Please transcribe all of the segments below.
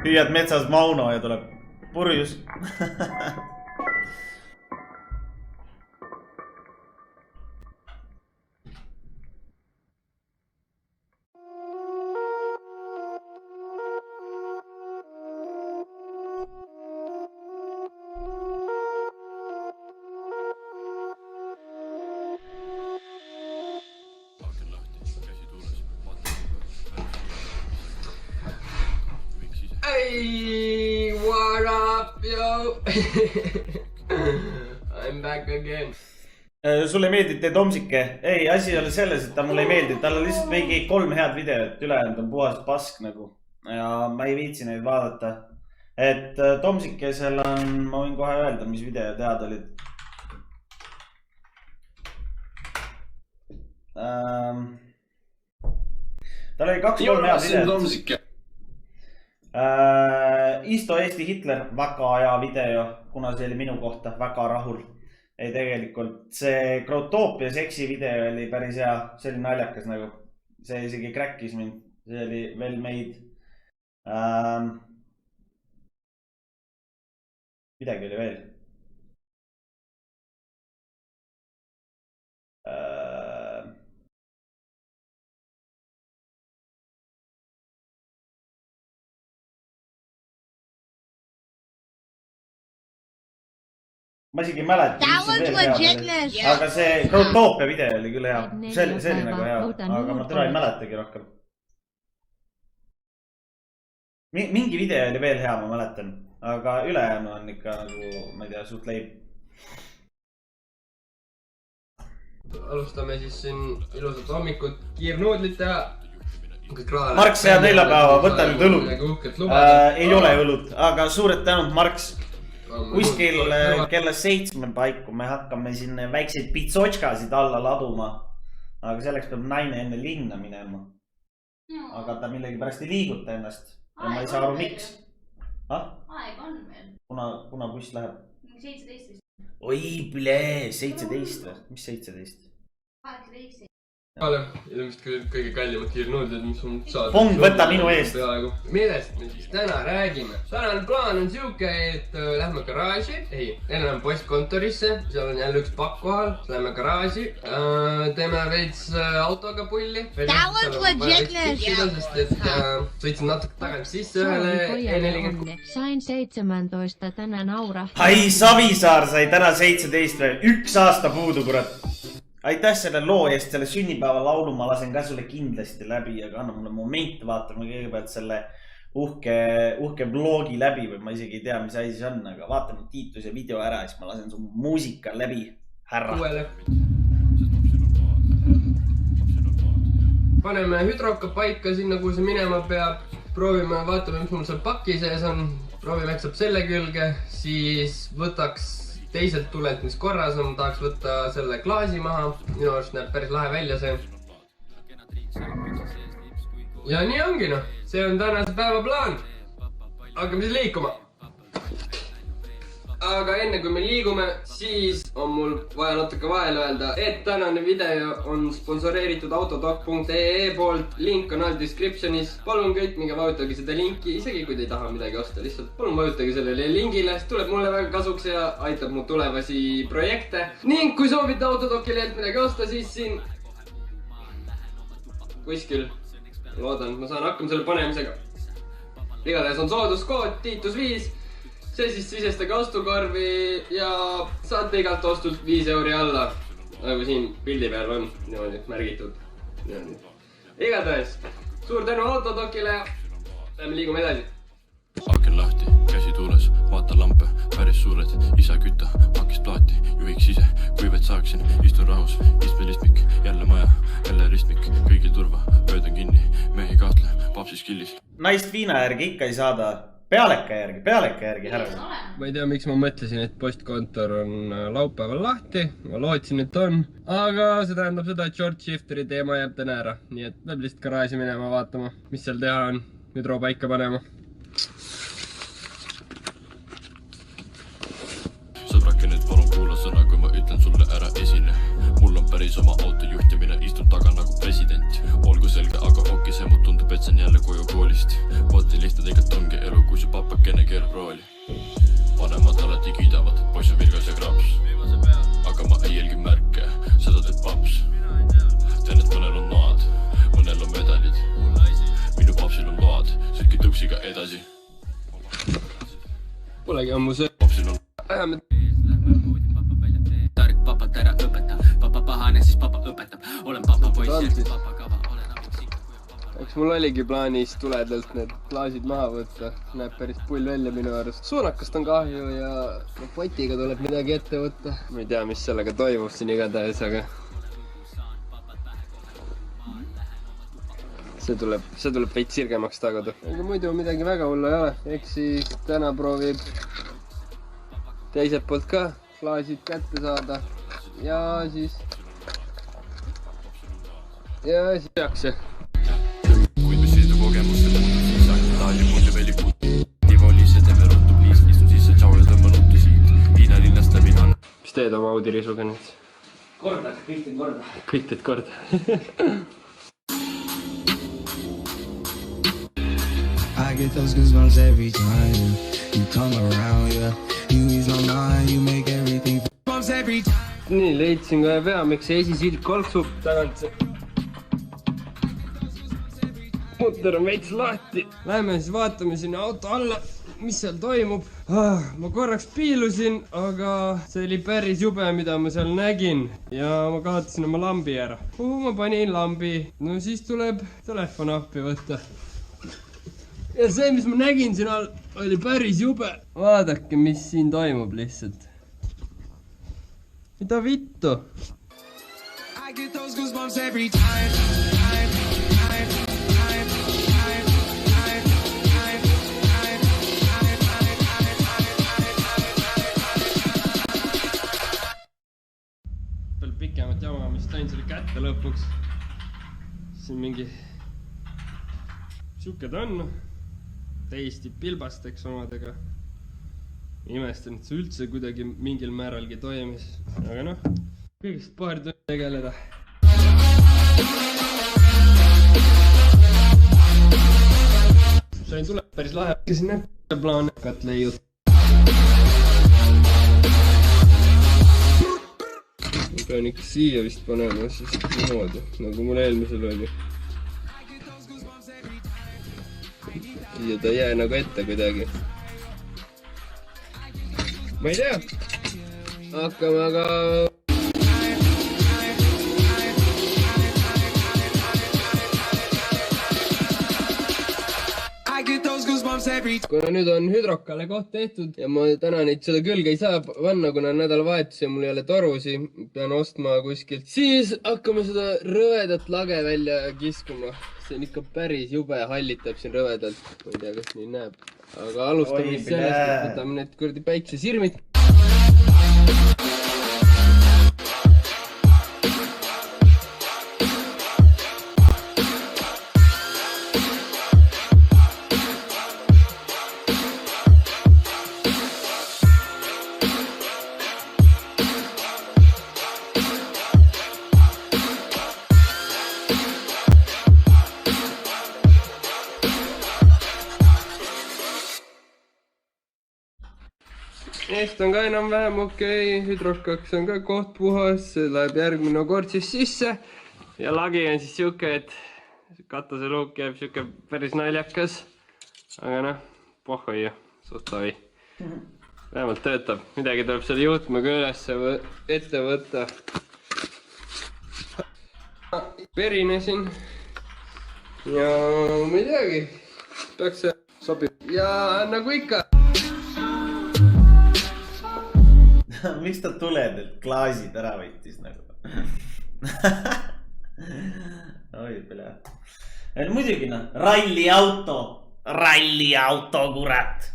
Hüüad metsas Mauno ja tuleb purjus. Hey, what up, yo? I'm back again. Sulle ei meeldi tee Tomsike? Ei, asi ei ole selles, et ta mulle ei meeldi. Tal on lihtsalt mingi 3 head videot, ülejäänud on puhas pask nagu. Ja ma ei viitsi neid vaadata. Et Tomsikesel on, ma võin kohe öelda, mis videod head olid. Tal oli 2-3 head videot. Isto Eesti Hitler, väga hea video, kuna see oli minu kohta, väga rahul. Ei tegelikult, see Grotopia seksi video oli päris hea, see oli naljakas nagu. See isegi crackis mind, see oli well made. Midagi oli veel. Ma isegi ei mäleta, aga see Grotopia video oli küll hea. See oli nagu hea, aga ma täna ei mäletagi rohkem. Mingi video oli veel hea, ma mäletan, aga ülejäänu on ikka nagu, ma ei tea, suht leib. Alustame siis siin ilusat hommikut kiirnuudlit teha. Marks, hea neljapäeva, võta nüüd õlut. Ei ole õlut, aga suured tänud, Marks. Kuskil kella 7 paiku me hakkame siin väikseid pitsotškasid alla laduma. Aga selleks peab naine enne linna minema. Aga ta millegi pärast ei liiguta ennast. Ja ma ei saa aru miks. Aeg on veel. Kuna buss läheb? 17 vist. Oi, plee, 17 või? Mis 17? 18. Ilmselt kõige kallimad kiirnuudlid, mis on saada. Pong, võta minu eest. Millest me siis täna räägime? Tänane plaan on siuke, et lähme garaaži. Ei, lähme postkontorisse. Seal on jälle üks pakk kohal. Lähme garaaži. Teeme veits autoga pulli. That was legitness. Sest et sõitsin natuke tagant sisse ühele E40. Sain 17 täna naura. Ai, Savisaar sai täna 17 või? 1 aasta puudu, kurat. Aitäh selle loo eest, selle sünnipäeva laulu ma lasen ka sulle kindlasti läbi, aga anna mulle moment, vaatame kõigepealt selle uhke vlogi läbi või ma isegi ei tea, mis asi see on, aga vaatame Tiituse video ära, siis ma lasen su muusika läbi, härra. Paneme hüdroka paika sinna, kuhu see minema peab. Proovime, vaatame, mis mul seal paki sees on. Proovime, et saab selle külge, siis võtaks teiselt tulelt, mis korras on, tahaks võtta selle klaasi maha. Minu arust näeb päris lahe välja see. Ja nii ongi noh, see on tänase päeva plaan. Hakkame siis liikuma. Aga enne kui me liigume, siis on mul vaja natuke vahele öelda, et tänane video on sponsoreeritud autodoc.ee poolt. Link on all descriptionis. Palun kõik minge vajutage seda linki, isegi kui te ei taha midagi osta. Lihtsalt palun vajutage sellele lingile, sest tuleb mulle väga kasuks ja aitab mu tulevasi projekte. Ning kui soovite autodoci lehelt midagi osta, siis siin kuskil, loodan, ma saan hakkama selle panemisega. Igatahes on sooduskood Tiitus5. See siis sisestage ostukorvi ja saate igalt ostult 5 euri alla. Nagu siin pildi peal on niimoodi märgitud. Igatahes, suur tänu autodocile ja lähme liigume edasi. Aken lahti, käsi tuules, vaata lampe, päris suured, isa kütta, pakis plaati, juhiks ise, kui võid saaksin, istun rahus, istmelistmik, jälle maja, jälle ristmik, kõigil turva, ööd on kinni, mehi kahtle, papsis killis. Naist viina järgi ikka ei saada. Pealeka järgi, härra. Ma ei tea, miks ma mõtlesin, et postkontor on laupäeval lahti. Ma lootsin, et on. Aga see tähendab seda, et short shifteri teema jääb täna ära. Nii et peab lihtsalt garaaži minema vaatama, mis seal teha on. Hüdro paika panema. Sõbrake nüüd palun kuula sõna, kui ma ütlen sulle ära esine. Mul on päris oma auto juhtimine, istun taga nagu president. Olgu selge, aga okei, see mu tundub, et see pääsen jälle koju koolist. Vaati lihtne tegelikult ongi elu, kui su papakene keerab rooli. Vanemad alati kiidavad, et poiss on vilgas ja kraps. Aga ma ei jälgi märke, seda teeb paps. Tean, et mõnel on noad, mõnel on medalid. Minu papsil on load, sõitki tõuksiga edasi. Polegi ammu see. Papsil on Läheme. Tark papat ära õpeta. Papa pahane, siis papa õpetab. Olen papa poiss ja papa kava. Olen abiks ikka, kui on papa. Eks mul oligi plaanis tuledelt need klaasid maha võtta. Näeb päris pull välja minu arust. Suunakast on kahju ja potiga tuleb midagi ette võtta. Ma ei tea, mis sellega toimub siin igatahes, aga see tuleb veits sirgemaks taguda. Aga muidu midagi väga hullu ei ole. Eks siis täna proovib teiselt poolt ka klaasid kätte saada. Ja siis tehakse. kuid mis sõidu kogemuste muutub, siis ainult taali muidu veel ei puutu. Tivolisse teeme ruttu pliis, istun sisse tšau ja tõmban nuttu siit. Hiina linnast läbi on. Mis teed oma Audi risuga nüüd? Korda, kõik teed korda. Kõik teed korda. I get those goosebumps every time you come around, yeah. You ease my mind, you make everything bumps every time. Nii, leidsin kohe pea, miks see esisilk kolksub tagant see. Mutter on veits lahti. Läheme siis vaatame sinna auto alla, mis seal toimub. Ma korraks piilusin, aga see oli päris jube, mida ma seal nägin. Ja ma kaotasin oma lambi ära. Kuhu ma panin lambi? No siis tuleb telefon appi võtta. Ja see, mis ma nägin siin all, oli päris jube. Vaadake, mis siin toimub lihtsalt. Mida vittu? I get those goosebumps every time. Veel pikemat jama, mis tain selle kätte lõpuks. Siin mingi siuke ta on. Täiesti pilbasteks omadega. Imestan, et see üldse kuidagi mingil määralgi toimis. Aga noh, kõigest paar tundi tegeleda. Sain tuleb päris lahe. Käsin näpp plaan katle jutt. Ma pean ikka siia vist panema, siis niimoodi, nagu mul eelmisel oli. Siia ta ei jää nagu ette kuidagi. Ma ei tea. Hakkame aga... Kuna nüüd on hüdrokale koht tehtud ja ma täna neid seda külge ei saa panna, kuna on nädalavahetus ja mul ei ole torusi, pean ostma kuskilt, siis hakkame seda rõvedat lage välja kiskuma. See on ikka päris jube, hallitab siin rõvedalt. Ma ei tea, kas nii näeb. Aga alustame sellest, et võtame need kurdi päiksesirmid. Eest on ka enam-vähem okei, hüdrokaks on ka koht puhas, see läheb järgmine kord siis sisse ja lagi on siis siuke, et kataseluuk jääb siuke päris naljakas, aga noh, pohhoia, suhtavi. Vähemalt töötab, midagi tuleb selle juhtmega üles ette võtta. Perinesin ja ma ei teagi, peaks see sobib ja nagu ikka. Miks ta tuledelt klaasid ära võttis nagu? Oi, pele. Muidugi noh, ralliauto, kurat.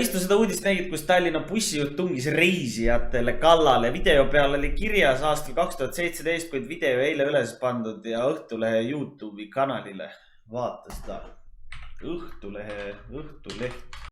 Istu seda uudist nägid, kus Tallinna bussijuht tungis reisijatele kallale. Video peal oli kirjas aastal 2017, kuid video eile üles pandud ja Õhtulehe YouTube'i kanalile. Vaata seda Õhtuleht.